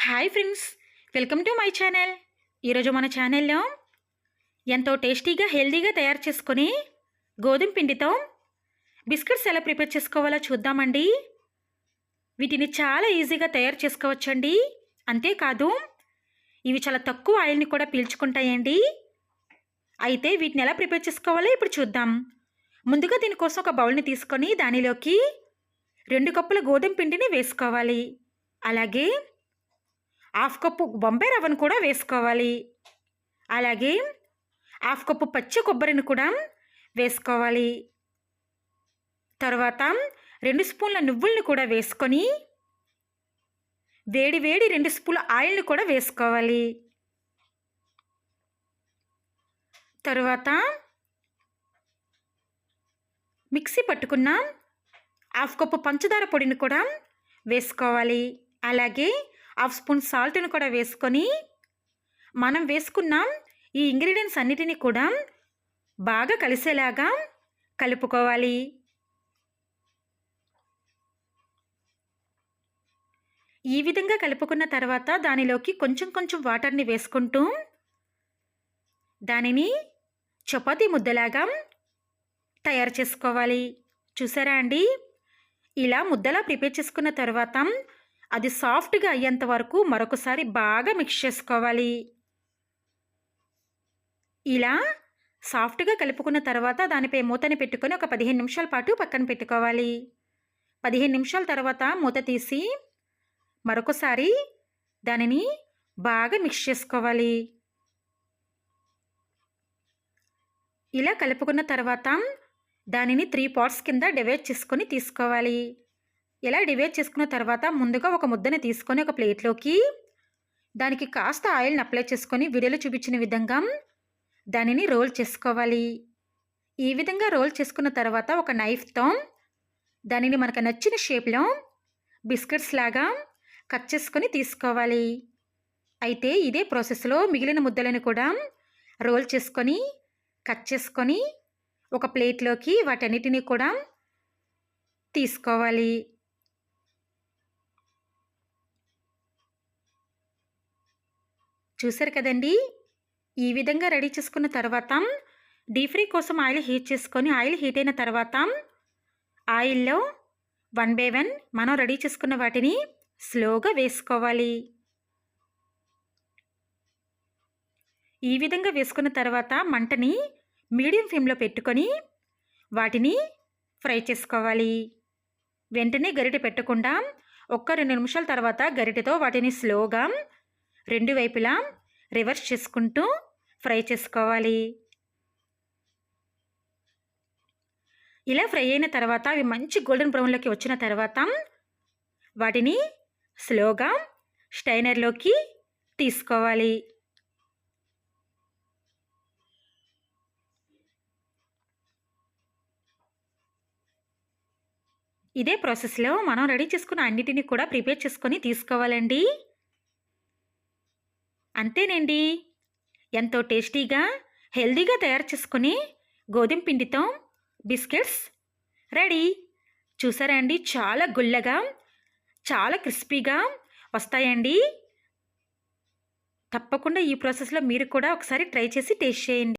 Hi friends, welcome to my channel. ఈరోజు మన ఛానల్లో ఎంతో టేస్టీగా హెల్తీగా తయారు చేసుకుని గోధుమ పిండితో బిస్కెట్స్ ఎలా ప్రిపేర్ చేసుకోవాలో చూద్దామండి. వీటిని చాలా ఈజీగా తయారు చేసుకోవచ్చండి. అంతేకాదు ఇవి చాలా తక్కువ ఆయిల్ని కూడా పీల్చుకుంటాయండి. అయితే వీటిని ఎలా ప్రిపేర్ చేసుకోవాలో ఇప్పుడు చూద్దాం. ముందుగా దీనికోసం ఒక బౌల్ని తీసుకొని దానిలోకి 2 కప్పుల గోధుమ పిండిని వేసుకోవాలి. అలాగే 1/2 కప్పు బొంబాయి రవ్వను కూడా వేసుకోవాలి. అలాగే 1/2 కప్పు పచ్చి కొబ్బరిని కూడా వేసుకోవాలి. తర్వాత 2 స్పూన్ల నువ్వుల్ని కూడా వేసుకొని వేడి 2 స్పూన్ల ఆయిల్ని కూడా వేసుకోవాలి. తర్వాత మిక్సీ పట్టుకున్న 1/2 కప్పు పంచదార పొడిని కూడా వేసుకోవాలి. అలాగే 1/2 స్పూన్ సాల్ట్ని కూడా వేసుకొని మనం వేసుకున్న ఈ ఇంగ్రీడియంట్స్ అన్నిటినీ కూడా బాగా కలిసేలాగా కలుపుకోవాలి. ఈ విధంగా కలుపుకున్న తర్వాత దానిలోకి కొంచెం వాటర్ని వేసుకుంటూ దానిని చపాతీ ముద్దలాగా తయారు చేసుకోవాలి. చూసారా అండి, ఇలా ముద్దలా ప్రిపేర్ చేసుకున్న తర్వాత అది సాఫ్ట్గా అయ్యేంత వరకు మరొకసారి బాగా మిక్స్ చేసుకోవాలి. ఇలా సాఫ్ట్గా కలుపుకున్న తర్వాత దానిపై మూతని పెట్టుకొని ఒక 15 నిమిషాల పాటు పక్కన పెట్టుకోవాలి. 15 నిమిషాల తర్వాత మూత తీసి మరొకసారి దానిని బాగా మిక్స్ చేసుకోవాలి. ఇలా కలుపుకున్న తర్వాత దానిని 3 పార్ట్స్ కింద డివైడ్ చేసుకొని తీసుకోవాలి. ఇలా డివైడ్ చేసుకున్న తర్వాత ముందుగా ఒక ముద్దని తీసుకొని ఒక ప్లేట్లోకి దానికి కాస్త ఆయిల్ని అప్లై చేసుకొని వీడియోలో చూపించిన విధంగా దానిని రోల్ చేసుకోవాలి. ఈ విధంగా రోల్ చేసుకున్న తర్వాత ఒక నైఫ్తో దానిని మనకు నచ్చిన షేప్లో బిస్కెట్స్ లాగా కట్ చేసుకొని తీసుకోవాలి. అయితే ఇదే ప్రాసెస్లో మిగిలిన ముద్దలను కూడా రోల్ చేసుకొని కట్ చేసుకొని ఒక ప్లేట్లోకి వాటన్నిటినీ కూడా తీసుకోవాలి. చూసారు కదండి, ఈ విధంగా రెడీ చేసుకున్న తర్వాత డీప్ ఫ్రై కోసం ఆయిల్ హీట్ చేసుకొని ఆయిల్ హీట్ అయిన తర్వాత ఆయిల్లో 1 బై 1 మనం రెడీ చేసుకున్న వాటిని స్లోగా వేసుకోవాలి. ఈ విధంగా వేసుకున్న తర్వాత మంటని మీడియం ఫ్లేమ్లో పెట్టుకొని వాటిని ఫ్రై చేసుకోవాలి. వెంటనే గరిటె పెట్టకుండా 1-2 నిమిషాల తర్వాత గరిటెతో వాటిని స్లోగా 2 వైపులా రివర్స్ చేసుకుంటూ ఫ్రై చేసుకోవాలి. ఇలా ఫ్రై అయిన తర్వాత అవి మంచి గోల్డెన్ బ్రౌన్లోకి వచ్చిన తర్వాత వాటిని స్లోగా స్టైనర్లోకి తీసుకోవాలి. ఇదే ప్రాసెస్లో మనం రెడీ చేసుకున్న అన్నిటినీ కూడా ప్రిపేర్ చేసుకొని తీసుకోవాలండి. అంతేనండి, ఎంతో టేస్టీగా హెల్తీగా తయారు చేసుకుని గోధుమ పిండితో బిస్కెట్స్ రెడీ. చూసారా అండి, చాలా గుల్లగా చాలా క్రిస్పీగా వస్తాయండి. తప్పకుండా ఈ ప్రాసెస్లో మీరు కూడా ఒకసారి ట్రై చేసి టేస్ట్ చేయండి.